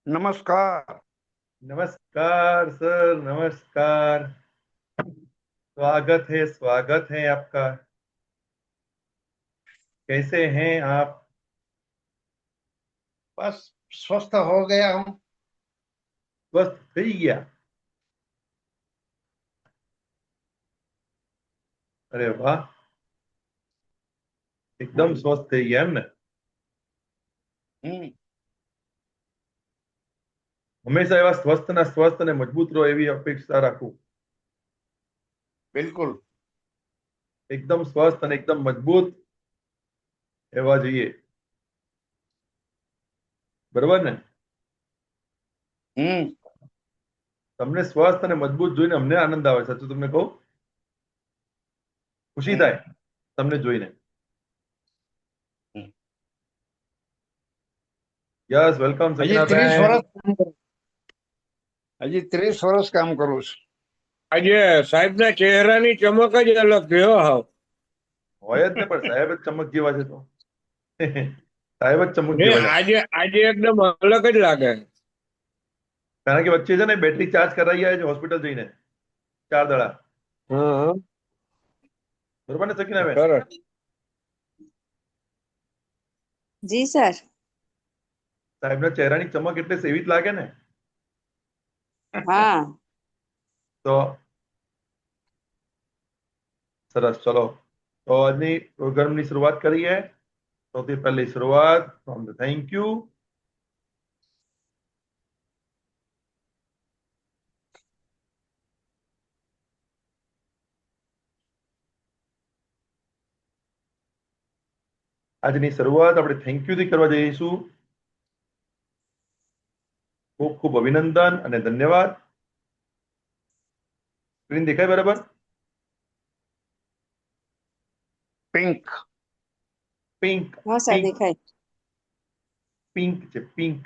नमस्कार। नमस्कार सर, नमस्कार। स्वागत है आपका। कैसे हैं आप? बस स्वस्थ हो गया हूँ। स्वस्थ થઈ ગયા? અરે વાહ, એકદમ સ્વસ્થ થઈ ગયા એમ ને? हम्म। હંમેશા એવા સ્વસ્થ અને મજબૂત રહો એવી અપેક્ષા રાખું। बिल्कुल। એકદમ સ્વસ્થ અને એકદમ મજબૂત એવા જોઈએ, બરોબર ને? हम्म। તમને સ્વસ્થ અને મજબૂત જોઈને અમને આનંદ આવે, સાચું તમને કહું, ખુશી हम्म। થાય તમને જોઈને। हम्म। યસ, વેલકમ હજી 30 સકીનાબેન। વર્ષ કામ કરું હજી 30 વર્ષ કામ કરું છું। આજે સાહેબના ચહેરાની ચમક જ અલગ છે હો હાવ. હોય જ ને, પણ સાહેબ જ ચમક જેવા છે તો સાહેબ જ ચમક ને જેવા છે। આજે આજે એકદમ અલગ જ લાગે. કારણ કે વચ્ચે છે ને બેટરી ચાર્જ કરાવી આવ્યા છે હોસ્પિટલ જઈને, 4 દડા, હા, બરોબર ને સકીનાબેન? સરસ. જી સર। સાહેબના ચહેરાની ચમક એટલે એવી જ લાગે ને। હા। તો સરસ, ચલો તો આજની પ્રોગ્રામની શરૂઆત કરીએ। સૌથી પહેલી શરૂઆત ફ્રોમ ધ થેન્ક યુ। આજની શરૂઆત આપણે થેન્ક યુ થી કરવા જઈશું। ખૂબ ખૂબ અભિનંદન અને ધન્યવાદ। સ્ક્રીન દેખાય બરાબર? પિંક। પિંક, હા સર પિંક, દેખાય। પિંક છે, પિંક।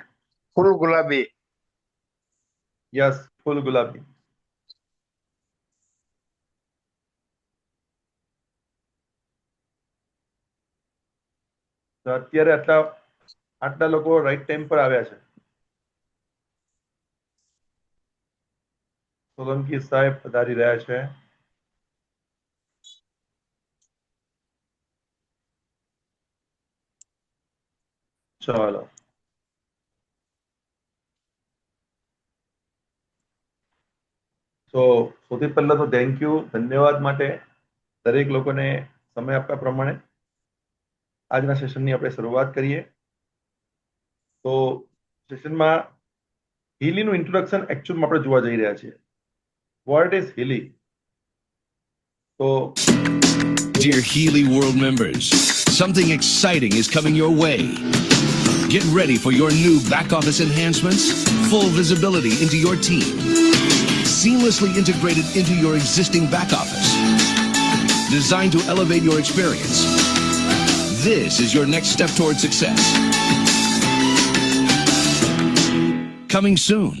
ફૂલ ગુલાબી। યસ, ફૂલ ગુલાબી। તો અત્યારે આટલા આટલા લોકો રાઈટ ટાઈમ પર આવ્યા છે। સોલંકી સાહેબ પધારી રહ્યા છે। ચાલો, તો સૌથી પહેલા તો થેન્ક યુ, ધન્યવાદ માટે દરેક લોકોને સમય આપ્યા પ્રમાણે આજના સેશનની આપણે શરૂઆત કરીએ। તો સેશનમાં હીલીનું ઇન્ટ્રોડક્શન એકચ્યુઅલમાં આપણે જોવા જઈ રહ્યા છીએ। What is hilly? તો Dear Healy World members, something exciting is coming your way. Get ready for your new back office enhancements, full visibility into your team, seamlessly integrated into your existing back office, designed to elevate your experience. This is your next step toward success. Coming soon.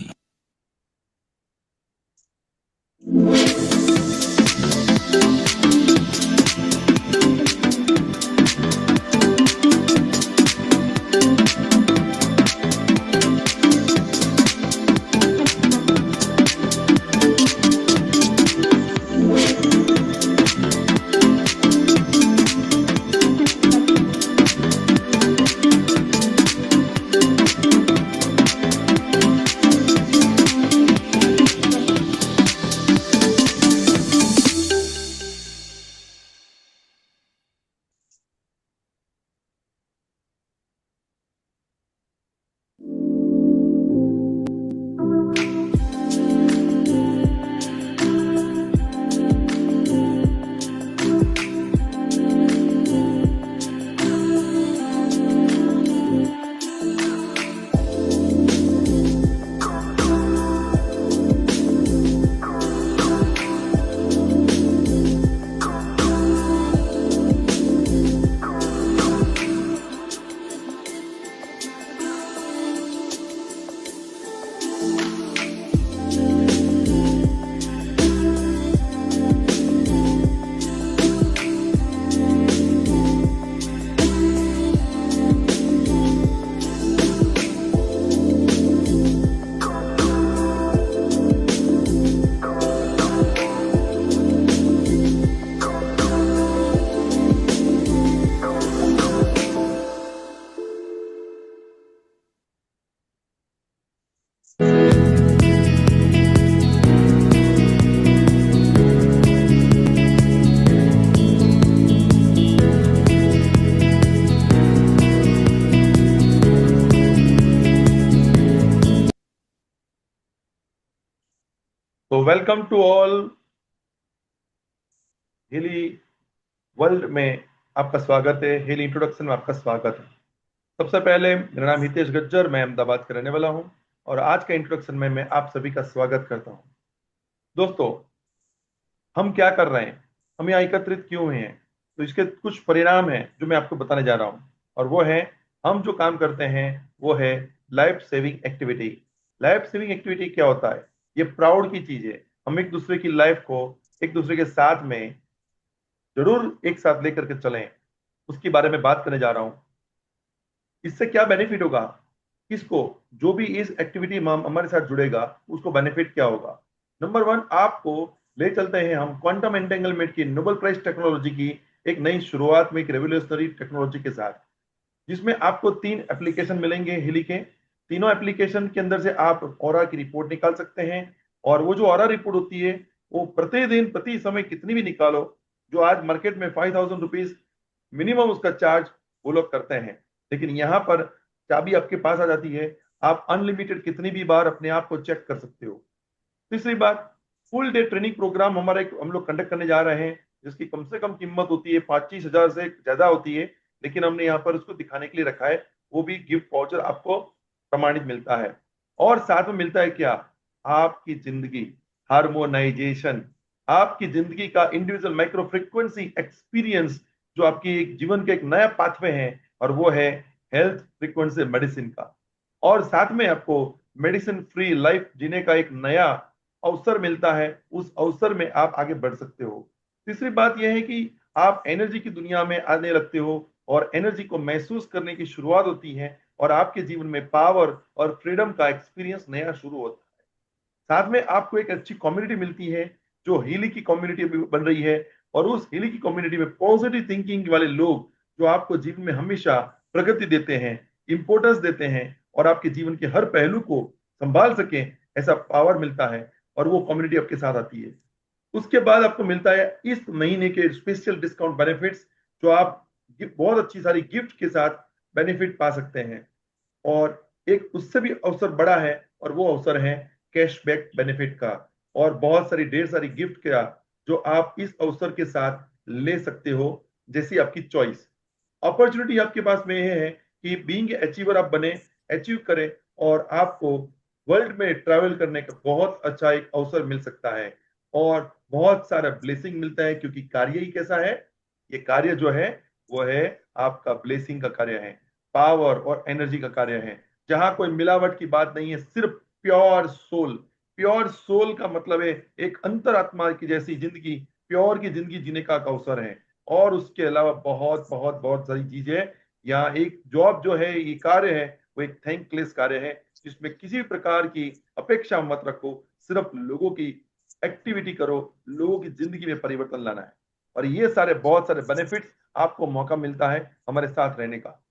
तो welcome to all. हिली world में आपका स्वागत है, हिली introduction में आपका स्वागत है। सबसे पहले मेरा नाम हितेश गज्जर, मैं अहमदाबाद का रहने वाला हूं और आज का इंट्रोडक्शन में मैं आप सभी का स्वागत करता हूं। दोस्तों, हम क्या कर रहे हैं, हम यहाँ एकत्रित क्यों हुए हैं, तो इसके कुछ परिणाम हैं जो मैं आपको बताने जा रहा हूं। और वो है, हम जो काम करते हैं वो है life saving activity. Life saving activity क्या होता है? ये प्राउड की चीज है। हम एक दूसरे की लाइफ को एक दूसरे के साथ में जरूर एक साथ लेकर के चलें, उसके बारे में बात करने जा रहा हूं। इससे क्या बेनिफिट होगा, किसको, जो भी इस एक्टिविटी में हमारे साथ जुड़ेगा उसको बेनिफिट क्या होगा? नंबर वन, आपको ले चलते हैं हम क्वांटम एंटेंगलमेंट की नोबेल प्राइज टेक्नोलॉजी की एक नई शुरुआत में, एक रेवोल्यूशनरी टेक्नोलॉजी के साथ, जिसमें आपको 3 एप्लीकेशन मिलेंगे हिली के। तीनों एप्लीकेशन के अंदर से आप ऑरा की रिपोर्ट निकाल सकते हैं। और वो जो ऑरा रिपोर्ट होती है वो प्रतिदिन प्रति समय कितनी भी निकालो, जो आज मार्केट में 5000 रुपीज मिनिमम उसका चार्ज वो लोग करते हैं, लेकिन यहाँ पर चाबी आपके पास आ जाती है। आप अनलिमिटेड कितनी भी बार अपने आप को चेक कर सकते हो। तीसरी बात, फुल डे ट्रेनिंग प्रोग्राम हमारा एक हम लोग कंडक्ट करने जा रहे हैं, जिसकी कम से कम कीमत होती है 25,000 से ज्यादा होती है, लेकिन हमने यहाँ पर उसको दिखाने के लिए रखा है। वो भी गिफ्ट वाउचर आपको प्रमाणित मिलता है। और साथ में मिलता है क्या? आपकी जिंदगी हार्मोनाइजेशन, आपकी जिंदगी का इंडिविजुअल माइक्रो फ्रीक्वेंसी एक्सपीरियंस, जो आपकी एक जीवन का एक नया पाथवे है, और वो है हेल्थ फ्रीक्वेंसी मेडिसिन का। और साथ में आपको मेडिसिन फ्री लाइफ जीने का एक नया अवसर मिलता है, उस अवसर में आप आगे बढ़ सकते हो। तीसरी बात यह है कि आप एनर्जी की दुनिया में आने लगते हो और एनर्जी को महसूस करने की शुरुआत होती है, और आपके जीवन में पावर और फ्रीडम का एक्सपीरियंस नया शुरू होता है। साथ में आपको एक अच्छी कम्युनिटी मिलती है, जो हीली की कम्युनिटी बन रही है। और उस हीली की कम्युनिटी में पॉजिटिव थिंकिंग वाले लोग, जो आपको जीवन में हमेशा प्रगति देते हैं, इंपॉर्टेंस देते हैं, और आपके जीवन के हर पहलू को संभाल सके, ऐसा पावर मिलता है, और वो कम्युनिटी आपके साथ आती है। उसके बाद आपको मिलता है इस महीने के स्पेशल डिस्काउंट बेनिफिट्स, जो आप बहुत अच्छी सारी गिफ्ट के साथ बेनिफिट पा सकते हैं। और एक उससे भी अवसर बड़ा है, और वो अवसर है कैशबैक बेनिफिट का, और बहुत सारी ढेर सारी गिफ्ट का, जो आप इस अवसर के साथ ले सकते हो, जैसी आपकी चॉइस। अपॉर्चुनिटी आपके पास में यह है कि बीइंग अचीवर आप बने, अचीव करें, और आपको वर्ल्ड में ट्रैवल करने का बहुत अच्छा एक अवसर मिल सकता है, और बहुत सारा ब्लेसिंग मिलता है। क्योंकि कार्य ही कैसा है, ये कार्य जो है वो है आपका ब्लेसिंग का कार्य है, पावर और एनर्जी का कार्य है, जहां कोई मिलावट की बात नहीं है, सिर्फ प्योर सोल। प्योर सोल का मतलब है एक अंतरात्मा की जैसी जिंदगी, प्योर की जिंदगी जीने का अवसर है। और उसके अलावा बहुत बहुत बहुत सारी चीजें। यहाँ एक जॉब जो है, ये कार्य है, वो एक थैंकलेस कार्य है, जिसमें किसी भी प्रकार की अपेक्षा मत रखो, सिर्फ लोगों की एक्टिविटी करो, लोगों की जिंदगी में परिवर्तन लाना है। और ये सारे बहुत सारे बेनिफिट्स आपको मौका मिलता है हमारे साथ रहने का।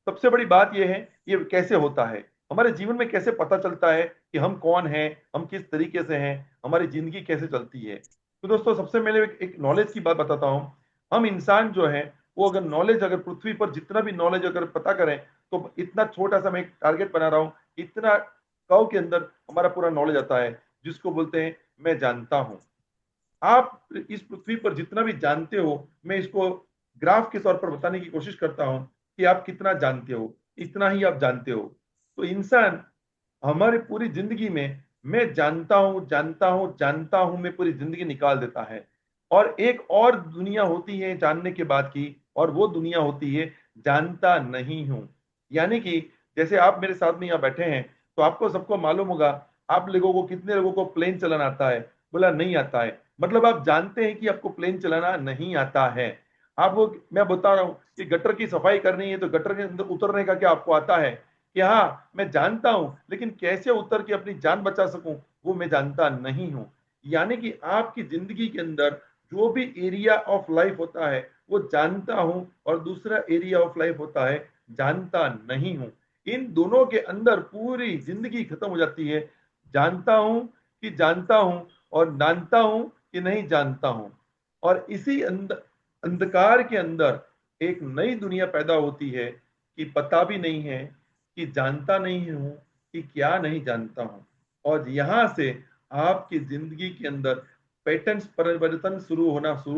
सबसे बड़ी बात यह है, ये कैसे होता है, हमारे जीवन में कैसे पता चलता है कि हम कौन हैं, हम किस तरीके से हैं, हमारी जिंदगी कैसे चलती है। तो दोस्तों, सबसे पहले एक नॉलेज की बात बताता हूं। हम इंसान जो है वो अगर नॉलेज, अगर पृथ्वी पर जितना भी नॉलेज अगर पता करें, तो इतना छोटा सा मैं एक टारगेट बना रहा हूं, इतना कव के अंदर हमारा पूरा नॉलेज आता है, जिसको बोलते हैं मैं जानता हूं। आप इस पृथ्वी पर जितना भी जानते हो, मैं इसको ग्राफ के तौर पर बताने की कोशिश करता हूं कि आप कितना जानते हो, इतना ही आप जानते हो। तो इंसान हमारी पूरी जिंदगी में मैं जानता हूं, जानता हूं, जानता हूं में पूरी जिंदगी निकाल देता है। और एक और दुनिया होती है जानने के बाद की, और वो दुनिया होती है जानता नहीं हूं। यानी कि जैसे आप मेरे साथ में यहाँ बैठे हैं, तो आपको सबको मालूम होगा, आप लोगों को, कितने लोगों को प्लेन चलाना आता है? बोला नहीं आता है। मतलब आप जानते हैं कि आपको प्लेन चलाना नहीं आता है। आप वो, मैं बता रहा हूं कि गटर की सफाई करनी है, तो गटर के अंदर उतरने का क्या आपको आता है? कि हाँ मैं जानता हूं, लेकिन कैसे उतर के अपनी जान बचा सकूं, वो मैं जानता नहीं हूं। यानी कि आपकी जिंदगी के अंदर जो भी एरिया ऑफ लाइफ होता है वो जानता हूं, और दूसरा एरिया ऑफ लाइफ होता है जानता नहीं हूं। इन दोनों के अंदर पूरी जिंदगी खत्म हो जाती है। जानता हूं कि जानता हूं, और जानता हूं कि नहीं जानता हूं। और इसी अंधकार के अंदर एक नई दुनिया पैदा होती है, कि पता भी नहीं है, कि जानता नहीं हूं कि क्या नहीं जानता हूं। और यहां से आपकी जिंदगी के अंदर पैटर्न्स परिवर्तन शुरू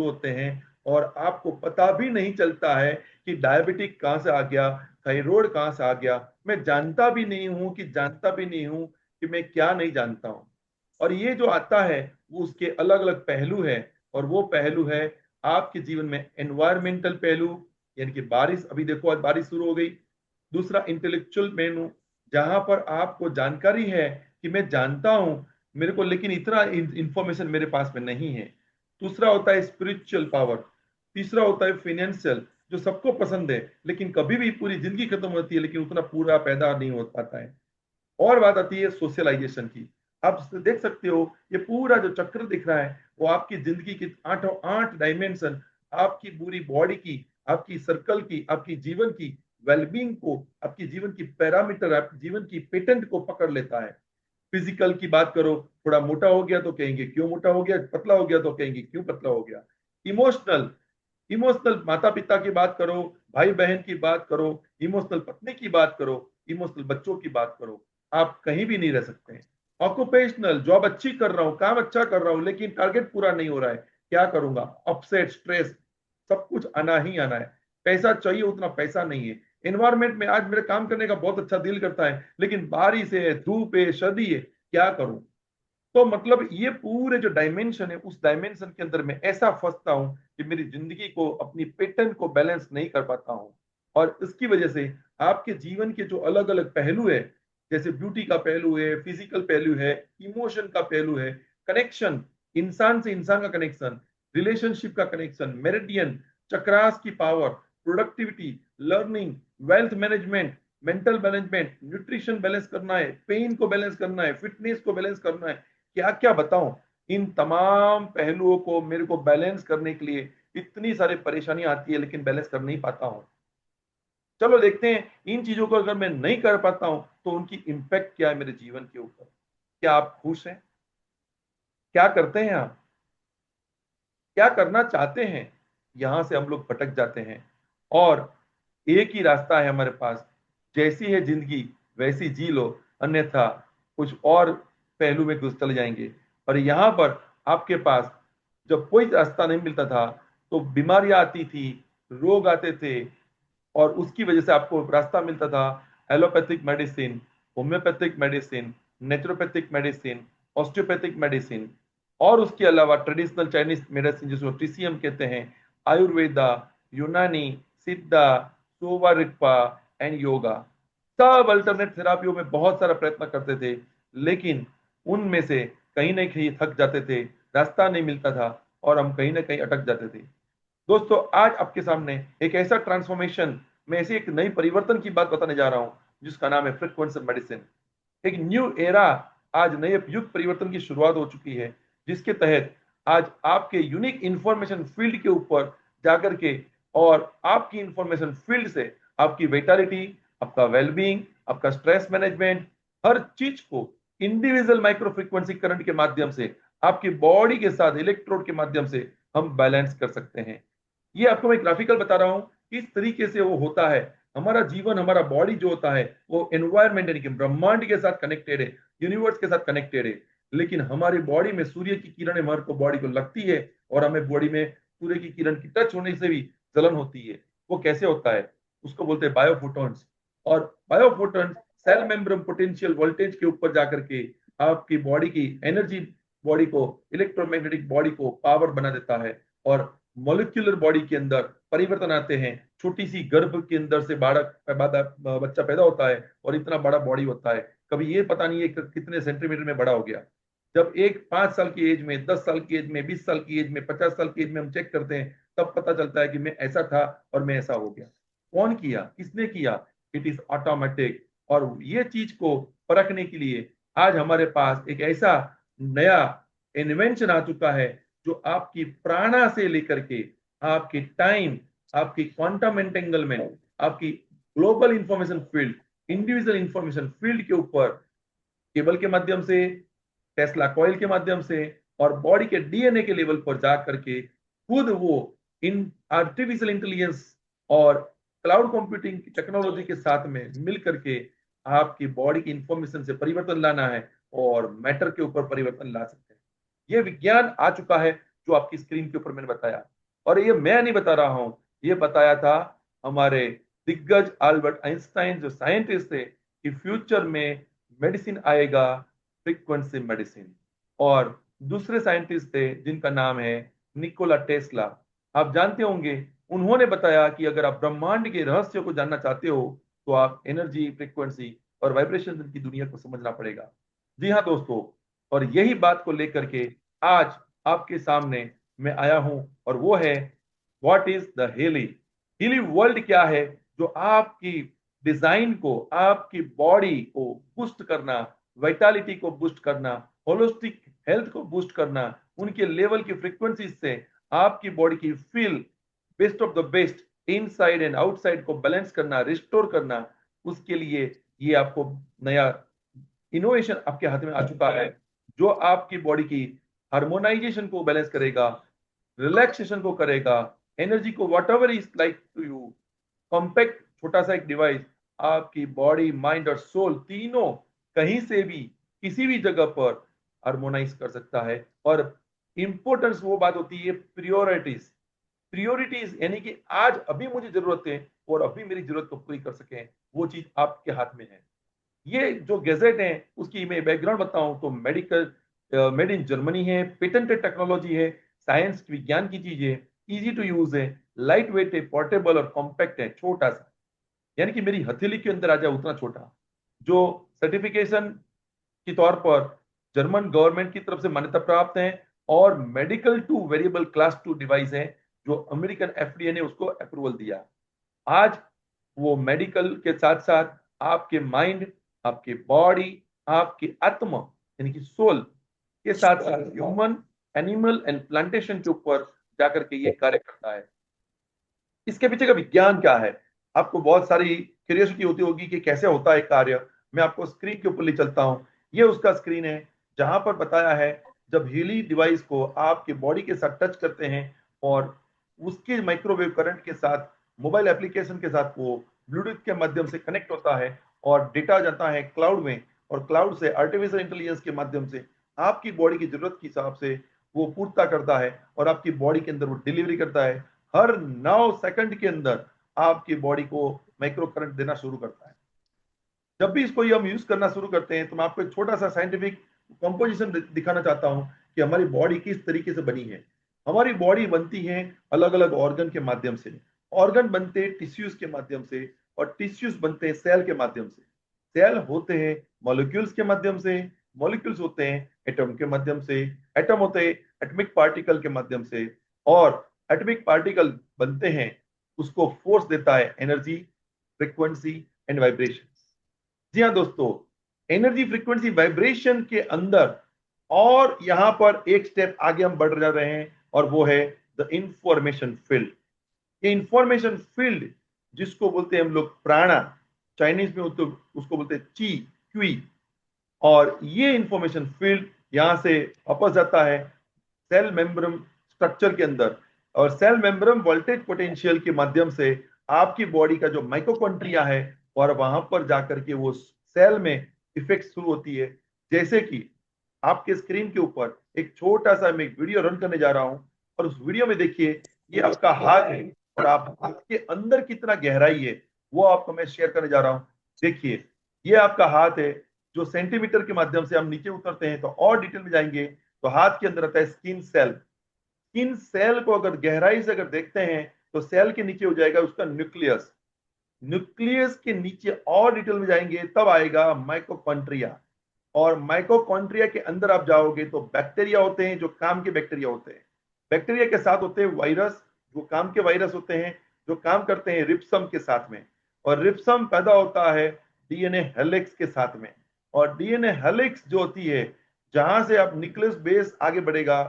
होते हैं और आपको पता भी नहीं चलता है कि डायबिटिक कहां से आ गया, थायराइड कहां से आ गया। मैं जानता भी नहीं हूं कि मैं क्या नहीं जानता हूं। और ये जो आता है वो उसके अलग अलग पहलू है, और वो पहलू है आपके जीवन में एनवायरमेंटल पहलू, यानी कि बारिश, अभी देखो आज बारिश शुरू हो गई। दूसरा इंटेलेक्चुअल पहलू, जहां पर आपको जानकारी है कि मैं जानता हूं मेरे को, लेकिन इतना इंफॉर्मेशन मेरे पास में नहीं है। दूसरा होता है स्पिरिचुअल पावर। तीसरा होता है फाइनेंशियल, जो सबको पसंद है लेकिन कभी भी पूरी जिंदगी खत्म होती है लेकिन उतना पूरा पैदा नहीं हो पाता है। और बात आती है सोशलाइजेशन की। आप देख सकते हो ये पूरा जो चक्र दिख रहा है वो आपकी जिंदगी की आठों आठ डायमेंशन, आपकी पूरी बॉडी की, आपकी सर्कल की, आपकी जीवन की वेलबींग को, आपकी जीवन की पैरामीटर, आपकी जीवन की पेटेंट को पकड़ लेता है। फिजिकल की बात करो, थोड़ा मोटा हो गया तो कहेंगे क्यों मोटा हो गया, पतला हो गया तो कहेंगे क्यों पतला हो गया। इमोशनल, इमोशनल माता पिता की बात करो, भाई बहन की बात करो, इमोशनल पत्नी की बात करो, इमोशनल बच्चों की बात करो, आप कहीं भी नहीं रह सकते हैं। ऑक्यूपेशनल, जॉब अच्छी कर रहा हूं, काम अच्छा कर रहा हूं, लेकिन टारगेट पूरा नहीं हो रहा है, क्या करूंगा, अपसेट, स्ट्रेस, सब कुछ आना ही आना है। पैसा चाहिए, उतना पैसा नहीं है। एनवायरमेंट में आज मेरे काम करने का बहुत अच्छा दिल करता है लेकिन बारिश है, धूप है, सर्दी है, क्या करूं। तो मतलब ये पूरे जो डायमेंशन है उस डायमेंशन के अंदर मैं ऐसा फंसता हूं कि मेरी जिंदगी को, अपनी पैटर्न को बैलेंस नहीं कर पाता हूं। और इसकी वजह से आपके जीवन के जो अलग अलग पहलू है, जैसे ब्यूटी का पहलू है, फिजिकल पहलू है, इमोशन का पहलू है, कनेक्शन, इंसान से इंसान का कनेक्शन, रिलेशनशिप का कनेक्शन, मेरिडियन, चक्रास की power, productivity, learning, wealth management, mental management, nutrition balance करना है, पेन को बैलेंस करना है, फिटनेस को बैलेंस करना है, क्या क्या बताऊं। इन तमाम पहलुओं को मेरे को बैलेंस करने के लिए इतनी सारी परेशानी आती है लेकिन बैलेंस कर नहीं पाता हूं। चलो देखते हैं इन चीजों को अगर मैं नहीं कर पाता हूं तो उनकी इंपैक्ट क्या है मेरे जीवन के ऊपर। क्या आप खुश हैं? क्या करते हैं आप? क्या करना चाहते हैं? यहां से हम लोग भटक जाते हैं। और एक ही रास्ता है हमारे पास, जैसी है जिंदगी वैसी जी लो, अन्यथा कुछ और पहलू में घुस चले जाएंगे। और यहाँ पर आपके पास जब कोई रास्ता नहीं मिलता था तो बीमारियां आती थी, रोग आते थे, और उसकी वजह से आपको रास्ता मिलता था allopathic medicine, homeopathic medicine, naturopathic medicine, osteopathic medicine, और उसके अलावा ट्रेडिशनल चाइनीज मेडिसिन जिसको टीसीएम कहते हैं, आयुर्वेदा, यूनानी, सिद्धा, सोवा रिक्पा एंड योगा। सब अल्टरनेट थेरापियों में बहुत सारा प्रयत्न करते थे लेकिन उनमें से कहीं ना कहीं थक जाते थे, रास्ता नहीं मिलता था और हम कहीं ना कहीं अटक जाते थे। दोस्तों आज आपके सामने एक ऐसा ट्रांसफॉर्मेशन, मैं ऐसे एक नई परिवर्तन की बात बताने जा रहा हूं जिसका नाम है फ्रीक्वेंसी मेडिसिन। एक न्यू एरा, आज नए युग परिवर्तन की शुरुआत हो चुकी है जिसके तहत आज आपके यूनिक इंफॉर्मेशन फील्ड के ऊपर जाकर के और आपकी इंफॉर्मेशन फील्ड से आपकी विटालिटी, आपका वेलबींग, आपका स्ट्रेस मैनेजमेंट, हर चीज को इंडिविजुअल माइक्रो फ्रीक्वेंसी करंट के माध्यम से आपकी बॉडी के साथ इलेक्ट्रोड के माध्यम से हम बैलेंस कर सकते हैं। ये आपको मैं ग्राफिकल बता रहा हूं किस तरीके से वो होता है। हमारा जीवन, हमारा बॉडी जो होता है वो एनवायरमेंट यानी कि ब्रह्मांड के साथ कनेक्टेड है, यूनिवर्स के साथ कनेक्टेड है। लेकिन हमारी बॉडी में सूर्य की किरणें हमारे को बॉडी को लगती है और हमें बॉडी में सूर्य की किरण की टच होने से भी जलन होती है। वो कैसे होता है? उसको बोलते हैं बायोफोटॉन्स। और बायोफोटॉन्स सेल मेम्ब्रेन पोटेंशियल वोल्टेज के ऊपर जाकर के आपकी बॉडी की एनर्जी, बॉडी को, इलेक्ट्रोमैग्नेटिक बॉडी को पावर बना देता है और मॉलिक्यूलर बॉडी के अंदर परिवर्तन आते हैं। छोटी सी गर्भ के अंदर से बच्चा पैदा होता है और इतना बड़ा बॉडी होता है, कभी ये पता नहीं है कितने सेंटीमीटर में बड़ा हो गया। जब एक 5 साल की एज में, 10 साल की एज में, 20 साल की एज में, 50 साल की एज में हम चेक करते हैं तब पता चलता है कि मैं ऐसा था और मैं ऐसा हो गया। कौन किया, किसने किया? It is automatic. और ये चीज को परखने के लिए आज हमारे पास एक ऐसा नया इन्वेंशन आ चुका है जो आपकी प्राणा से लेकर के आपकी टाइम, आपकी क्वांटम एंटेंगलमेंट, आपकी global information field, individual information field के ऊपर केबल के माध्यम से, टेस्ला कॉइल के माध्यम से और बॉडी के डीएनए के लेवल पर जा करके खुद वो इन आर्टिफिशियल इंटेलिजेंस और क्लाउड कंप्यूटिंग की टेक्नोलॉजी के साथ में मिल करके आपकी बॉडी की इंफॉर्मेशन से परिवर्तन लाना है और मैटर के ऊपर परिवर्तन ला सकते हैं। ये विज्ञान आ चुका है जो आपकी स्क्रीन के ऊपर मैंने बताया, और ये मैं नहीं बता रहा हूं, ये बताया था हमारे दिग्गज अल्बर्ट आइंस्टाइन जो साइंटिस्ट थे कि फ्यूचर में मेडिसिन आएगा फ्रीक्वेंसी मेडिसिन। और दूसरे साइंटिस्ट थे जिनका नाम है निकोला टेस्ला, आप जानते होंगे, उन्होंने बताया कि अगर आप ब्रह्मांड के रहस्य को जानना चाहते हो तो आप एनर्जी, फ्रीक्वेंसी और वाइब्रेशन की दुनिया को समझना पड़ेगा। जी हाँ दोस्तों, और यही बात को लेकर के आज आपके सामने मैं आया हूं, और वो है what is the Healy. Healy world क्या है, जो आपकी डिजाइन को, आपकी बॉडी को बूस्ट करना, वाइटालिटी को बूस्ट करना, होलिस्टिक हेल्थ को बूस्ट करना, उनके लेवल की फ्रीक्वेंसी से आपकी बॉडी की feel best of the best inside and outside को बैलेंस करना, रिस्टोर करना, उसके लिए ये आपको नया इनोवेशन आपके हाथ में आ चुका है, जो आपकी बॉडी की हार्मोनाइजेशन को बैलेंस करेगा, रिलैक्सेशन को करेगा, एनर्जी को, whatever is like to you, compact छोटा सा एक डिवाइस आपकी बॉडी, माइंड और सोल तीनों कहीं से भी किसी भी जगह पर हार्मोनाइज कर सकता है। और इंपॉर्टेंस वो बात होती है प्रियोरिटीज, प्रियोरिटीज यानी कि आज अभी मुझे जरूरत है और अभी मेरी जरूरत को पूरी कर सकें, वो चीज आपके हाथ में है। ये जो गैजेट है उसकी मैं बैकग्राउंड बताऊं तो मेडिकल मेड इन जर्मनी है, पेटेंटेड टेक्नोलॉजी है, साइंस विज्ञान की चीज है, इजी टू यूज है, लाइट वेट है, पोर्टेबल और कॉम्पैक्ट है, छोटा सा, यानी कि मेरी हथेली के अंदर आ जाए उतना छोटा, जो सर्टिफिकेशन के तौर पर जर्मन गवर्नमेंट की तरफ से मान्यता प्राप्त है, और medical two variable class 2 device है जो अमेरिकन एफडीए ने उसको अप्रूवल दिया। आज वो मेडिकल के साथ साथ आपके माइंड, आपके बॉडी, आपकी आत्मा यानी कि सोल के साथ साथ ह्यूमन, एनिमल एंड प्लांटेशन के ऊपर जाकर के ये कार्य करता है। इसके पीछे का विज्ञान क्या है, आपको बहुत सारी क्यूरियोसिटी होती होगी कि कैसे होता है कार्य। मैं आपको स्क्रीन के ऊपर ले चलता हूं, ये उसका स्क्रीन है जहां पर बताया है जब हीली डिवाइस को आपके बॉडी के साथ टच करते हैं और उसके माइक्रोवेव करंट के साथ, मोबाइल एप्लीकेशन के साथ वो ब्लूटूथ के माध्यम से कनेक्ट होता है और डेटा जाता है क्लाउड में, और क्लाउड से आर्टिफिशियल इंटेलिजेंस के माध्यम से आपकी बॉडी की जरूरत के हिसाब से वो पूर्ता करता है और आपकी बॉडी के अंदर वो डिलीवरी करता है। हर 9 सेकंड के अंदर आपकी बॉडी को माइक्रो करंट देना शुरू करता है। जब भी इसको हम यूज करना शुरू करते हैं तो मैं आपको एक छोटा सा साइंटिफिक कंपोजिशन दिखाना चाहता हूं कि हमारी बॉडी किस तरीके से बनी है। हमारी बॉडी बनती है अलग अलग ऑर्गन के माध्यम से, ऑर्गन बनते हैं टिश्यूज के माध्यम से, और टिश्यूज बनते हैं सेल के माध्यम से, सेल होते हैं मॉलिक्यूल्स के माध्यम से, मॉलिक्यूल्स होते हैं एटम के माध्यम से, एटम होते हैं एटॉमिक पार्टिकल के माध्यम से, और एटॉमिक पार्टिकल बनते हैं, उसको फोर्स देता है एनर्जी, फ्रीक्वेंसी एंड वाइब्रेशन। जी हाँ दोस्तों, एनर्जी, फ्रीक्वेंसी, वाइब्रेशन के अंदर और यहां पर एक स्टेप आगे हम बढ़ जा रहे हैं, और वो है द इंफॉर्मेशन फील्ड। ये इंफॉर्मेशन फील्ड जिसको बोलते हैं हम लोग प्राणा, चाइनीज में तो उसको बोलते हैं ची क्वी, और ये इंफॉर्मेशन फील्ड यहां से वापस जाता है सेल मेम्ब्रेन स्ट्रक्चर के अंदर, और सेल मेम्ब्रेन वोल्टेज पोटेंशियल के माध्यम से आपकी बॉडी का जो माइटोकॉन्ड्रिया है और वहां पर जाकर के वो सेल में इफेक्ट शुरू होती है। जैसे कि आपके स्क्रीन के ऊपर एक छोटा सा मैं एक वीडियो रन करने जा रहा हूं, और उस वीडियो में देखिए ये आपका हाथ है, और आप हाथ के अंदर कितना गहराई है वो आपको मैं शेयर करने जा रहा हूं। देखिए ये आपका हाथ है, जो सेंटीमीटर के माध्यम से हम नीचे उतरते हैं तो और डिटेल में जाएंगे तो हाथ के अंदर आता है स्किन सेल। स्किन सेल को अगर गहराई से अगर देखते हैं तो सेल के नीचे हो जाएगा उसका न्यूक्लियस, न्यूक्लियस के नीचे और डिटेल में जाएंगे तब आएगा माइटोकॉन्ड्रिया, और माइटोकॉन्ड्रिया के अंदर आप जाओगे तो बैक्टीरिया होते हैं जो काम के बैक्टीरिया होते हैं, बैक्टीरिया के साथ होते हैं वायरस जो काम के वायरस होते हैं, जो काम करते हैं रिप्सम के साथ में, और रिप्सम पैदा होता है डीएनए हेलिक्स के साथ में, और डीएनए हेलिक्स जो होती है जहां से आप न्यूक्लियस बेस आगे बढ़ेगा,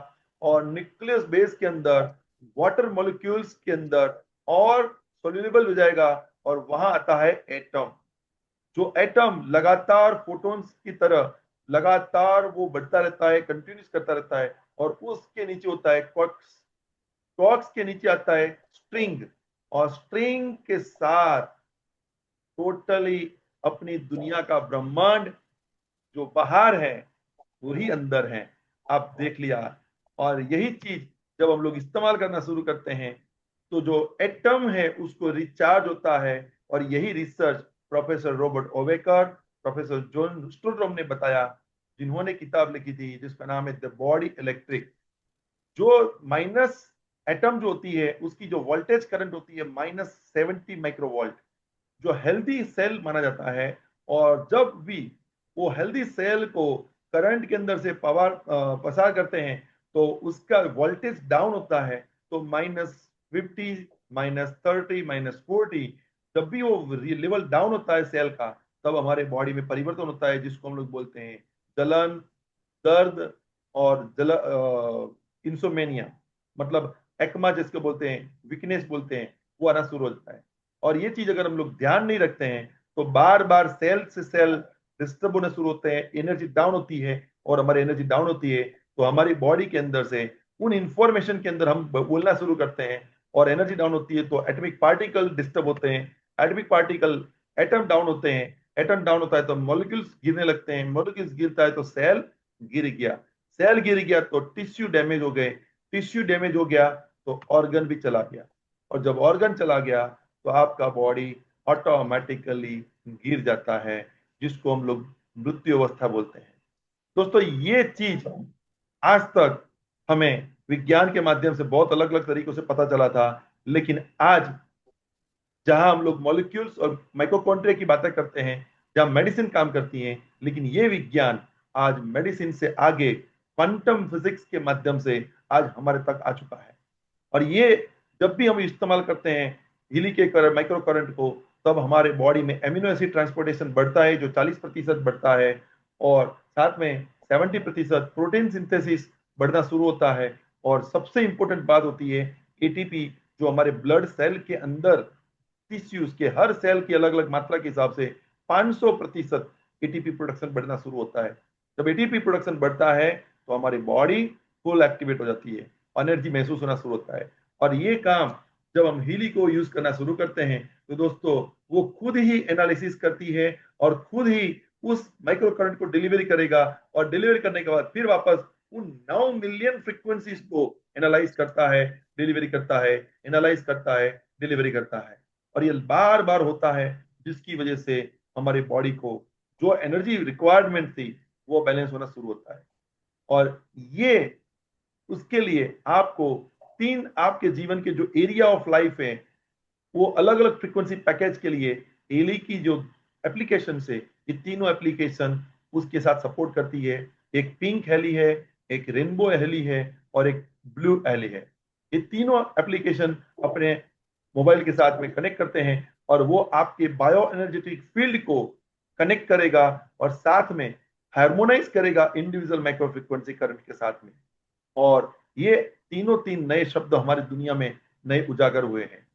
और न्यूक्लियस बेस के अंदर वाटर मॉलिक्यूल्स के अंदर और सोल्यूबल हो जाएगा, और वहां आता है एटम, जो एटम लगातार फोटॉन्स की तरह लगातार वो बढ़ता रहता है, कंटिन्यूस करता रहता है, और उसके नीचे होता है क्वार्क्स, क्वार्क्स के नीचे आता है स्ट्रिंग, और स्ट्रिंग के साथ टोटली अपनी दुनिया का ब्रह्मांड जो बाहर है वो ही अंदर हैं, आप देख लिया। और यही चीज जब हम लोग इस्तेमाल करना शुरू करते हैं तो जो एटम है उसको रिचार्ज होता है। और यही रिसर्च प्रोफेसर रॉबर्ट ओवेकर, प्रोफेसर जॉन स्टूडरम ने बताया, जिन्होंने किताब लिखी थी जिसका नाम है द बॉडी इलेक्ट्रिक। जो माइनस एटम जो होती है उसकी जो वोल्टेज करंट होती है -70 माइक्रोवोल्ट, जो हेल्दी सेल माना जाता है। और जब भी वो हेल्दी सेल को करंट के अंदर से पावर पसार करते हैं तो उसका वोल्टेज डाउन होता है। तो -50, -30, -40, जब भी वो लेवल डाउन होता है सेल का, तब हमारे बॉडी में परिवर्तन होता है, जिसको हम लोग बोलते हैं जलन, दर्द और इंसोमेनिया, मतलब एक्मा जिसको बोलते हैं, वीकनेस बोलते हैं, वो आना शुरू हो जाता है। और ये चीज अगर हम लोग ध्यान नहीं रखते हैं तो बार बार सेल से सेल डिस्टर्ब होने शुरू होते हैं, एनर्जी डाउन होती है। और हमारी एनर्जी डाउन होती है तो हमारी बॉडी के अंदर से उन इंफॉर्मेशन के अंदर हम बोलना शुरू करते हैं। और एनर्जी डाउन होती है तो एटॉमिक पार्टिकल डिस्टर्ब होते हैं, एटॉमिक पार्टिकल, एटम डाउन होते हैं, एटम डाउन होता है तो मॉलिक्यूल्स गिरने लगते हैं, मॉलिक्यूल्स गिरता है तो सेल गिर गया, सेल गिर गया तो टिश्यू डैमेज हो गए, टिश्यू डैमेज हो गया तो ऑर्गन भी चला गया। और जब ऑर्गन चला गया तो आपका बॉडी ऑटोमेटिकली गिर जाता है, जिसको हम लोग मृत्यु अवस्था बोलते हैं। दोस्तों ये चीज आज तक हमें विज्ञान के माध्यम से बहुत अलग अलग तरीकों से पता चला था, लेकिन आज जहां हम लोग मॉलिक्यूल्स और माइटोकॉन्ड्रिया की बातें करते हैं, जहां मेडिसिन काम करती है, लेकिन ये विज्ञान आज मेडिसिन से आगे क्वांटम फिजिक्स के माध्यम से आज हमारे तक आ चुका है। और ये जब भी हम इस्तेमाल करते हैं हीली के करंट, माइक्रो करंट को, तब हमारे बॉडी में एमिनो एसिड ट्रांसपोर्टेशन बढ़ता है जो 40% बढ़ता है। और साथ में 70% प्रोटीन सिंथेसिस बढ़ना शुरू होता है। और सबसे इंपॉर्टेंट बात होती है एटीपी, जो हमारे ब्लड सेल के अंदर टिश्यूज के हर सेल की अलग अलग मात्रा के हिसाब से 500% एटीपी प्रोडक्शन बढ़ना शुरू होता है। जब एटीपी प्रोडक्शन बढ़ता है तो हमारी बॉडी फुल एक्टिवेट हो जाती है, एनर्जी महसूस होना शुरू होता है। और ये काम जब हम हीली को यूज करना शुरू करते हैं तो दोस्तों वो खुद ही एनालिसिस करती है और खुद ही उस माइक्रो करंट को डिलीवरी करेगा। और डिलीवरी करने के बाद फिर वापस उन 9 मिलियन फ्रीक्वेंसीज को एनालाइज करता है, डिलीवरी करता है, एनालाइज करता है, डिलीवरी करता है। और ये बार बार होता है, जिसकी वजह से हमारी बॉडी को जो एनर्जी रिक्वायरमेंट थी वो बैलेंस होना शुरू होता है। और ये उसके लिए आपको 3 आपके जीवन के जो एरिया ऑफ लाइफ है वो अलग अलग फ्रीक्वेंसी पैकेज के लिए हेली की जो एप्लीकेशन से, ये तीनों एप्लीकेशन उसके साथ सपोर्ट करती है। एक पिंक हेली है, एक रेनबो हेली है और एक ब्लू हेली है। ये तीनों एप्लीकेशन अपने मोबाइल के साथ में कनेक्ट करते हैं और वो आपके बायो एनर्जेटिक फील्ड को कनेक्ट करेगा और साथ में हार्मोनाइज करेगा इंडिविजुअल माइक्रो फ्रीक्वेंसी करंट के साथ में। और ये तीन नए शब्द हमारी दुनिया में नए उजागर हुए हैं।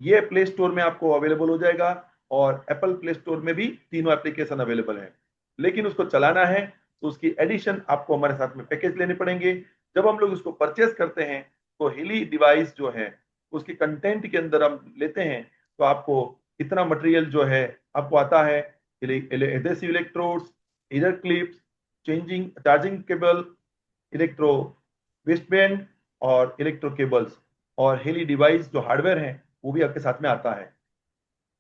ये प्ले स्टोर में आपको अवेलेबल हो जाएगा और एप्पल प्ले स्टोर में भी तीनों एप्लीकेशन अवेलेबल है। लेकिन उसको चलाना है तो उसकी एडिशन आपको हमारे साथ में पैकेज लेने पड़ेंगे। जब हम लोग उसको परचेस करते हैं तो हीली डिवाइस जो है उसके कंटेंट के अंदर हम लेते हैं तो आपको इतना मटेरियल जो है आपको आता है, adhesive electrodes, year clips, changing charging cable, electro वेस्टबैंड और इलेक्ट्रो केबल्स और हेली डिवाइस जो हार्डवेयर है वो भी आपके साथ में आता है।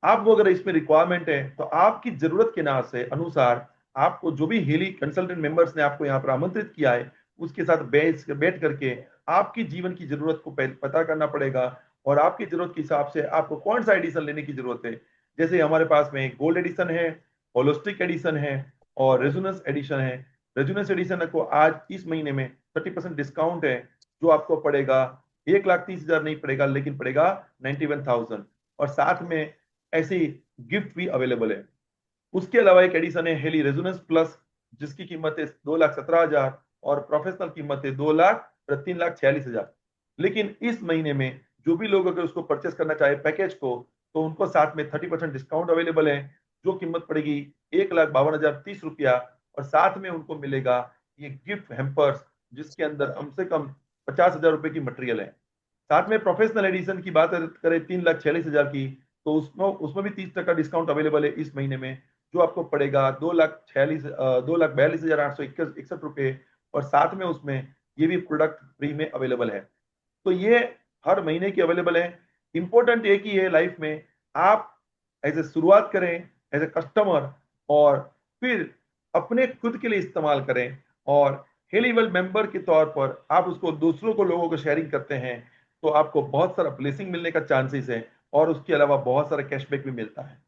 आपको अगर इसमें रिक्वायरमेंट है तो आपकी जरूरत के अनुसार आपको जो भी हेली कंसल्टेंट मेंबर्स ने आपको यहाँ पर आमंत्रित किया है उसके साथ बैठ करके आपकी जीवन की जरूरत को पता करना पड़ेगा और आपकी जरूरत के हिसाब से आपको कौन सा एडिशन लेने की जरूरत है। जैसे हमारे पास में गोल्ड एडिशन है, होलिस्टिक एडिशन है और रेजोनेंस एडिशन है। रेजोनेंस एडिशन को आज इस महीने में 30% डिस्काउंट है, जो आपको पड़ेगा 1,30,000 नहीं पड़ेगा, लेकिन पड़ेगा 91,000 और साथ में ऐसी गिफ्ट भी अवेलेबल है। उसके अलावा एक एडिशन है हेली रेजोनेंस प्लस, जिसकी कीमत है 2,17,000 और प्रोफेशनल कीमत है 3,46,000। लेकिन इस महीने में जो भी लोग अगर उसको परचेस करना चाहे पैकेज को, तो उनको साथ में 30% डिस्काउंट अवेलेबल है, जो कीमत पड़ेगी 1,52,030 रुपया और साथ में उनको मिलेगा ये गिफ्ट हैम्पर्स, जिसके अंदर कम से कम 50,000 रुपए की मटेरियल है। साथ में प्रोफेशनल एडिशन की बात करें 3,46,000 की, तो उसमें भी 30% डिस्काउंट अवेलेबल है इस महीने में, जो आपको पड़ेगा 2,42,861 रुपए, और साथ में उसमें ये भी प्रोडक्ट फ्री में अवेलेबल है। तो ये हर महीने की अवेलेबल है। इंपॉर्टेंट एक ही है लाइफ में, आप ऐसे शुरुआत करें एज ए कस्टमर, और फिर अपने खुद के लिए इस्तेमाल करें, और हेलीवेल मेंबर के तौर पर आप उसको दूसरों को लोगों को शेयरिंग करते हैं तो आपको बहुत सारा ब्लेसिंग मिलने का चांसेस है, और उसके अलावा बहुत सारा कैशबैक भी मिलता है।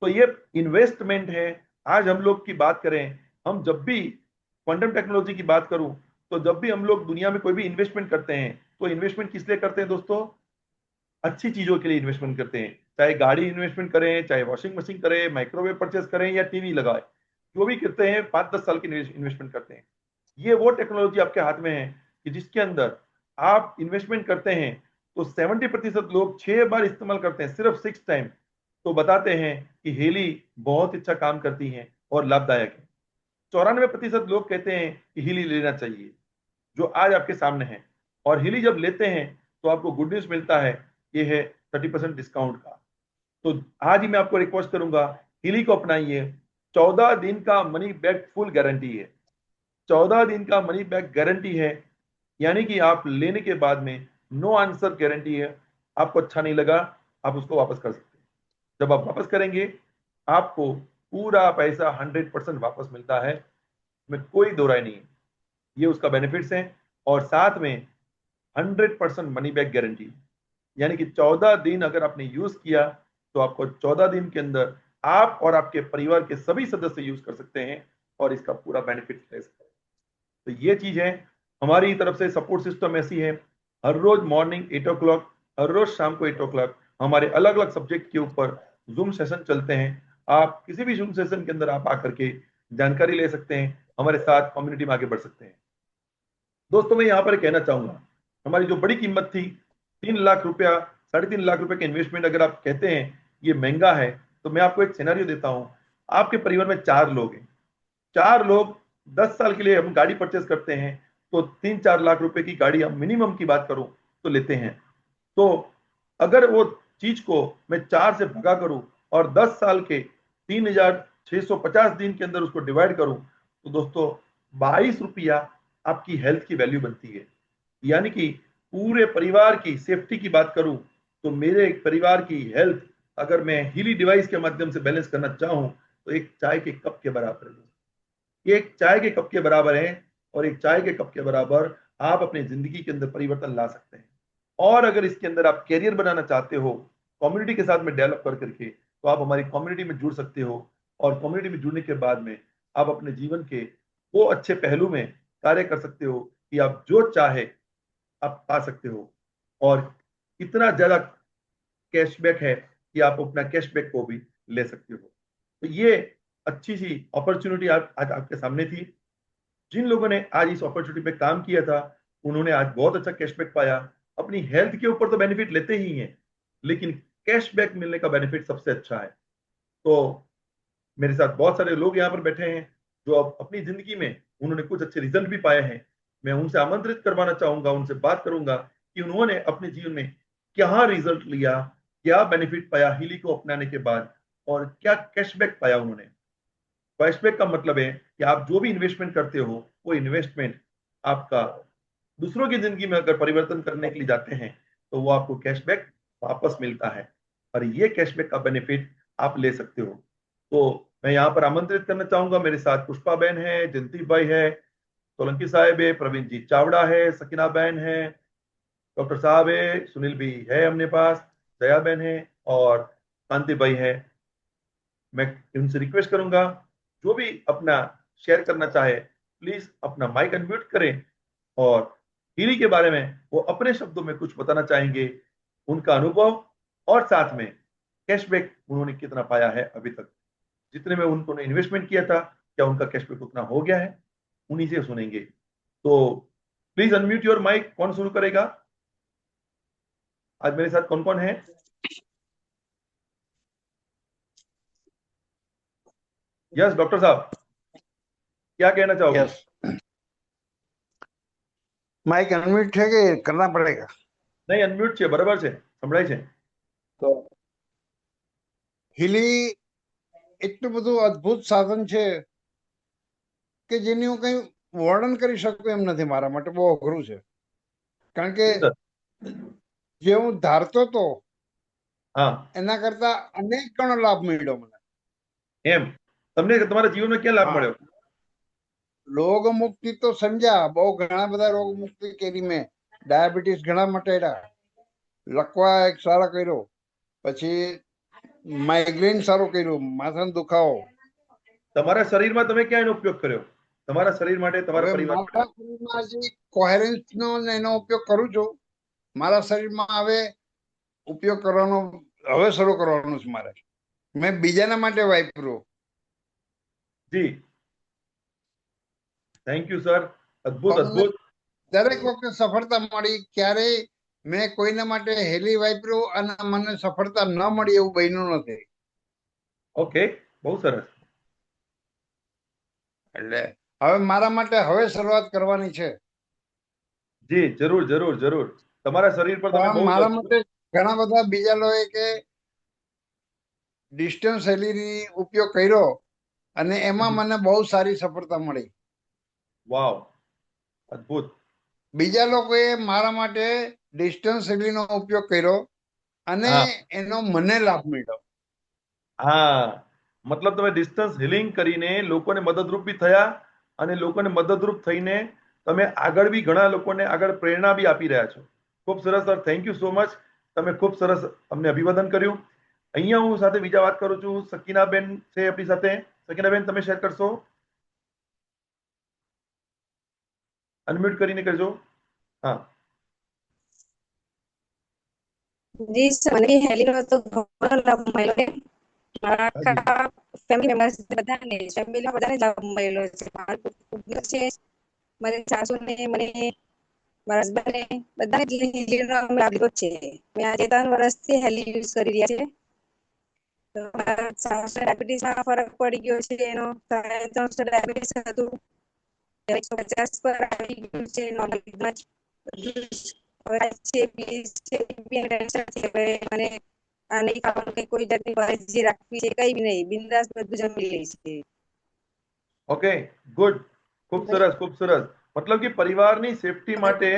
तो ये इन्वेस्टमेंट है। आज हम लोग की बात करें, हम जब भी क्वांटम टेक्नोलॉजी की बात करूं, तो जब भी हम लोग दुनिया में कोई भी इन्वेस्टमेंट करते हैं तो इन्वेस्टमेंट किस लिए करते हैं दोस्तों? अच्छी चीजों के लिए इन्वेस्टमेंट करते हैं। चाहे गाड़ी इन्वेस्टमेंट करें, चाहे वॉशिंग मशीन करें, माइक्रोवेव परचेस करें, या टीवी लगाए, जो भी करते हैं 5-10 साल की इन्वेस्टमेंट करते हैं। ये वो टेक्नोलॉजी आपके हाथ में है कि जिसके अंदर आप इन्वेस्टमेंट करते हैं तो 70% लोग 6 बार इस्तेमाल करते हैं, सिर्फ 6 टाइम। तो बताते हैं कि हेली बहुत अच्छा काम करती है और लाभदायक है। 94% लोग कहते हैं कि हेली लेना चाहिए, जो आज आपके सामने है। और हेली जब लेते हैं तो आपको गुड न्यूज मिलता है, ये है 30% डिस्काउंट का। तो आज ही मैं आपको रिक्वेस्ट करूंगा, हेली को अपनाइए। 14 दिन का मनी बैक फुल गारंटी है। 14 दिन का मनी बैक गारंटी है, यानी कि आप लेने के बाद में नो आंसर गारंटी है। आपको अच्छा नहीं लगा, आप उसको वापस कर सकते हैं। जब आप वापस करेंगे आपको पूरा पैसा 100% वापस मिलता है, में कोई दो राय नहीं है। ये उसका बेनिफिट्स है, और साथ में 100% मनी बैक गारंटी, यानी कि 14 दिन अगर आपने यूज किया तो आपको 14 दिन के अंदर आप और आपके परिवार के सभी सदस्य यूज कर सकते हैं और इसका पूरा बेनिफिट ले सकते हैं। तो ये चीज है, हमारी तरफ से सपोर्ट सिस्टम ऐसी है, हर रोज मॉर्निंग 8 o'clock, हर रोज शाम को 8 o'clock हमारे अलग अलग सब्जेक्ट के ऊपर जूम सेशन चलते हैं। आप किसी भी जूम सेशन के अंदर आप आकर के जानकारी ले सकते हैं, हमारे साथ कम्युनिटी में आगे बढ़ सकते हैं। दोस्तों मैं यहाँ पर कहना चाहूंगा, हमारी जो बड़ी कीमत थी 3 लाख रुपया, 3.5 लाख रुपए के इन्वेस्टमेंट, अगर आप कहते हैं ये महंगा है, तो मैं आपको एक सिनेरियो देता हूं। आपके परिवार में 4 लोग हैं, 4 लोग 10 साल के लिए हम गाड़ी परचेस करते हैं, तो 3-4 लाख रुपए की गाड़ी हम मिनिमम की बात करूं तो लेते हैं। तो अगर वो चीज को मैं 4 से भगा करूं और 10 साल के 3,650 दिन के अंदर उसको डिवाइड करूं, तो दोस्तों 22 रुपया आपकी हेल्थ की वैल्यू बनती है। यानी कि पूरे परिवार की सेफ्टी की बात करूं तो मेरे परिवार की हेल्थ अगर मैं हीली डिवाइस के माध्यम से बैलेंस करना चाहूं तो एक चाय के कप के बराबर है। एक चाय के कप के बराबर है, और एक चाय के कप के बराबर आप अपनी जिंदगी के अंदर परिवर्तन ला सकते हैं। और अगर इसके अंदर आप कैरियर बनाना चाहते हो कम्युनिटी के साथ में डेवलप कर करके, तो आप हमारी कम्युनिटी में जुड़ सकते हो, और कम्युनिटी में जुड़ने के बाद में आप अपने जीवन के वो अच्छे पहलू में कार्य कर सकते हो कि आप जो चाहे आप पा सकते हो। और इतना ज्यादा कैशबैक है कि आप अपना कैशबैक को भी ले सकते हो। तो ये अच्छी सी अपॉर्चुनिटी आज आपके सामने थी। जिन लोगों ने आज इस अपॉर्चुनिटी पे काम किया था उन्होंने आज बहुत अच्छा कैशबैक पाया। अपनी हेल्थ के ऊपर तो बेनिफिट लेते ही हैं, लेकिन कैशबैक मिलने का बेनिफिट सबसे अच्छा है। तो मेरे साथ बहुत सारे लोग यहाँ पर बैठे हैं जो अब अपनी जिंदगी में उन्होंने कुछ अच्छे रिजल्ट भी पाए हैं। मैं उनसे आमंत्रित करवाना चाहूंगा, उनसे बात करूंगा कि उन्होंने अपने जीवन में क्या रिजल्ट लिया, क्या बेनिफिट पाया हीली को अपनाने के बाद, और क्या कैशबैक पाया उन्होंने। कैशबैक का मतलब है कि आप जो भी इन्वेस्टमेंट करते हो वो इन्वेस्टमेंट आपका दूसरों की जिंदगी में अगर परिवर्तन करने के लिए जाते हैं तो वो आपको कैशबैक वापस मिलता है, और ये कैशबैक का बेनिफिट आप ले सकते हो। तो मैं यहाँ पर आमंत्रित करना चाहूंगा, मेरे साथ पुष्पा बहन है, जयंती भाई है, सोलंकी साहब है, प्रवीण जी चावड़ा है, सकीना बहन है, डॉक्टर साहब है, सुनील भी है हमने पास, दया बहन है, और कांति भाई है। मैं उनसे रिक्वेस्ट करूंगा जो भी अपना शेयर करना चाहे प्लीज अपना माइक अनम्यूट करें, और हीली के बारे में वो अपने शब्दों में कुछ बताना चाहेंगे, उनका अनुभव, और साथ में कैशबैक उन्होंने कितना पाया है अभी तक, जितने में उन्होंने इन्वेस्टमेंट किया था क्या उनका कैशबैक उतना हो गया है, उन्हीं से सुनेंगे। तो प्लीज अनम्यूट योर माइक। कौन शुरू करेगा? आज मेरे साथ कौन कौन है? यस डॉक्टर साहब, क्या कहना चाहोगे? यस, माइक अनम्यूट है कि करना पड़ेगा? नहीं, अनम्यूट છે, બરાબર છે, સંભળાય છે। तो हीली એટલું બધું અદ્ભુત સાધન છે કે જેની હું કઈ વર્ણન કરી શકું એમ નથી. મારા માટે બહુ અઘરું છે, કારણ કે સર જે હું ધારતો હતો હા એના કરતા અનેક ગણો લાભ મળ્યો મને. એમ તમને તમારા જીવનમાં ક્યાં લાભ હા. મળ્યો? રોગ મુક્તિ તો સમજ્યા, બહુ ઘણા બધા રોગ મુક્તિ કરી મેં. ડાયાબિટીસ ઘણા મટાડ્યા, લકવા એક સારા કર્યો, પછી માઇગ્રેન સારું કર્યું, માથાનો દુખાવો. તમારા શરીરમાં તમે ક્યાં એનો ઉપયોગ કર્યો? તમારા શરીર માટે, તમારા હવે પરિવાર માટે? મારા શરીરમાં હજી કોહેરન્સ નો ને એનો ઉપયોગ કરું છું. મારા શરીરમાં હવે ઉપયોગ કરવાનો હવે શરૂ કરવાનું છે મારે. મેં બીજાના માટે વાપર્યું. જી થેન્ક યુ સર, અદ્ભુત તમને અદ્ભુત. દરેક વખતે સફળતા મળી. ક્યારેય મેં કોઈના માટે હેલી વાપર્યું અને મને સફળતા ન મળી એવું બન્યું નથી. ઓકે, બહુ સરસ. એટલે હવે મારા માટે હવે શરૂઆત કરવાની છે. જી જરૂર જરૂર જરૂર. તમારા શરીર પર તમે પણ બહુ મારા માટે ઘણા બધા બીજા લોકોએ કે ડિસ્ટન્સ હેલીની ઉપયોગ કર્યો અને એમાં મને બહુ સારી સફળતા મળી. વાવ, અદ્ભુત. બીજા લોકોએ મારા માટે ડિસ્ટન્સ હેલીનો ઉપયોગ કર્યો અને હા એનો મને લાભ મળ્યો. હા, મતલબ તમે ડિસ્ટન્સ હિલિંગ કરીને લોકોને મદદરૂપ બી થયા અને લોકોને મદદરૂપ થઈને તમે આગળ બી ઘણા લોકોને આગળ પ્રેરણા બી આપી રહ્યા છો. ખૂબ સરસ sir, thank you so much. તમે ખૂબ સરસ અમને અભિવાદન કર્યું. અહીંયા હું સાથે બીજા વાત કરું છું. સકીનાબેન છે આપણી સાથે. સકીનાબેન, તમે શેર કરશો? અનમ્યુટ કરીને કરજો. હા જી સર, મને હેલીનો તો ઘણો લાભ મળ્યો છે. મારા હાજી આખા ફેમિલી મેમ્બર્સ બધાને લાભ મળેલો છે. મારા કુટુંબ છે, મારી સાસુને, મને, મારા હસબન્ડને બધાને જ હેલીનો લાભ લીધો છે. મેં આજે 3 વર્ષથી હેલી યુઝ કરી રહ્યા છે. તો મારા સાસુને ડાયાબિટીસમાં ફરક પડી ગયો છે. એનો 350 ડાયાબિટીસ હતું, 150 પર આવી ગયું છે. નોર્મલ છે, પ્લીઝ છે, ટેન્શન છે. હવે મને આ નહીં ખાવાનું, કે કોઈ જાતની કાળજી રાખવી છે, કઈ બી નહીં, બિંદાસ બધું જમી લઈશ. Okay, good. ખૂબ સરસ ખૂબ સરસ. મતલબ કે પરિવારની સેફટી માટે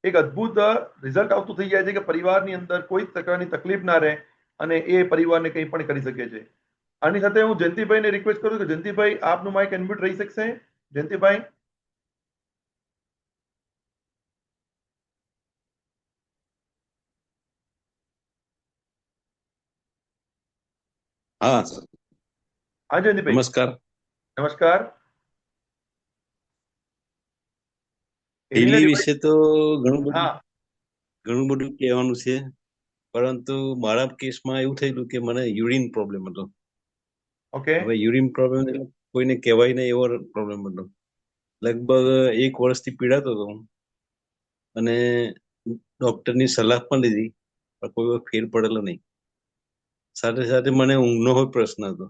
એક અદ્ભુત રિઝલ્ટ આવતું થઈ જાય છે કે પરિવારની અંદર કોઈ પ્રકારની તકલીફ ના રહે અને એ પરિવારને કંઈ પણ કરી શકે છે. આની સાથે હું જયંતિભાઈને રિક્વેસ્ટ કરું છું કે જયંતિભાઈ આપનું માઇક અનમ્યુટ રહી શકશે? જયંતિભાઈ? હા, હા જયંતિભાઈ, નમસ્કાર. નમસ્કાર. હેલી વિશે તો હા ઘણું બધું કહેવાનું છે, પરંતુ મારા કેસમાં એવું થયેલું કે મને યુરિન પ્રોબ્લેમ હતો. ઓકે હવે યુરિન પ્રોબ્લેમ કોઈને કહેવાય નહીં એવો પ્રોબ્લેમ હતો. લગભગ 1 વર્ષથી પીડાતો હતો હું, અને ડોક્ટરની સલાહ પણ લીધી, પણ કોઈ વખત ફેર પડેલો નહીં. સાથે સાથે મને ઊંઘનો પ્રશ્ન હતો.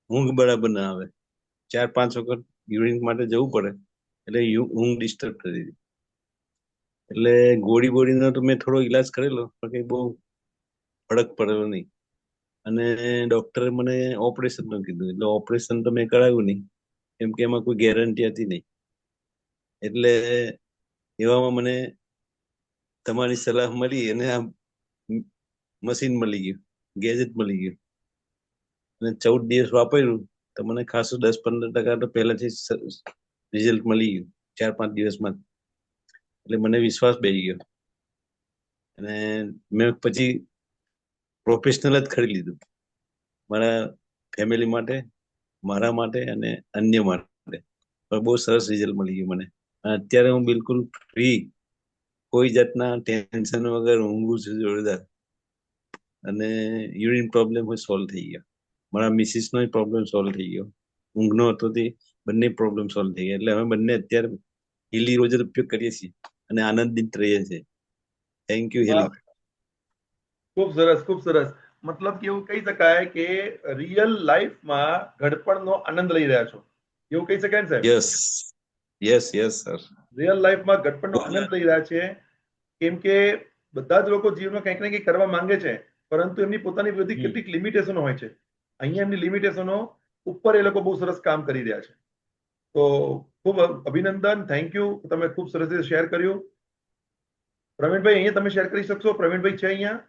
ઊંઘ બરાબર ના આવે, 4-5 વખત યુરિન માટે જવું પડે, એટલે ઊંઘ ડિસ્ટર્બ થઈ હતી. એટલે ગોળીનો તો મેં થોડો ઈલાજ કરેલો, પણ કઈ બહુ ફરક પડેલો નહીં. અને ડોક્ટરે મને ઓપરેશનનું કીધું, એટલે ઓપરેશન તો મેં કરાવ્યું નહીં, કેમ કે એમાં કોઈ ગેરંટી હતી નહીં. એટલે એવામાં મને તમારી સલાહ મળી અને આ મશીન મળી ગયું, ગેજેટ મળી ગયું, અને 14 દિવસ વાપર્યું તો મને ખાસું 10-15% તો પહેલાથી રિઝલ્ટ મળી ગયું 4-5 દિવસમાં. એટલે મને વિશ્વાસ બેસી ગયો અને મેં પછી પ્રોફેશનલ જ ખરીદી લીધું, મારા ફેમિલી માટે, મારા માટે અને અન્ય માટે. પણ બહુ સરસ રિઝલ્ટ મળી ગયું મને. અને અત્યારે હું બિલકુલ ફ્રી, કોઈ જાતના ટેન્શન વગર ઊંઘું છું જોરદાર. અને યુરિન પ્રોબ્લેમ સોલ્વ થઈ ગયો, મારા મિસિસનો પ્રોબ્લેમ સોલ્વ થઈ ગયો, ઊંઘનો હતો તે બંને પ્રોબ્લેમ સોલ્વ થઈ ગયા. એટલે અમે બંને અત્યારે હીલી રોજ જ ઉપયોગ કરીએ છીએ અને આનંદિત રહીએ છીએ. Thank you hilly. ખૂબ સરસ ખૂબ સરસ. મતલબ કે એવું કહી શકાય કે રિયલ લાઈફમાં ઘડપણનો આનંદ લઈ રહ્યા છો, એવું કહી શકાય ને સાહેબ? Yes yes yes sir. Real લાઈફમાં ઘડપણનો આનંદ લઈ રહ્યા છે, કેમ કે બધા જ લોકો જીવનમાં કંઈક ને કંઈક કરવા માંગે છે, પરંતુ એમની પોતાની બધી કેટલીક લિમિટેશનો હોય છે. અહીંયા એમની લિમિટેશનો ઉપર એ લોકો બહુ સરસ કામ કરી રહ્યા છે. તો ખૂબ અભિનંદન, થેન્ક યુ, તમે ખૂબ સરસ રીતે શેર કર્યું. પ્રવીણભાઈ અહીંયા તમે શેર કરી શકશો? પ્રવીણભાઈ છે અહીંયા?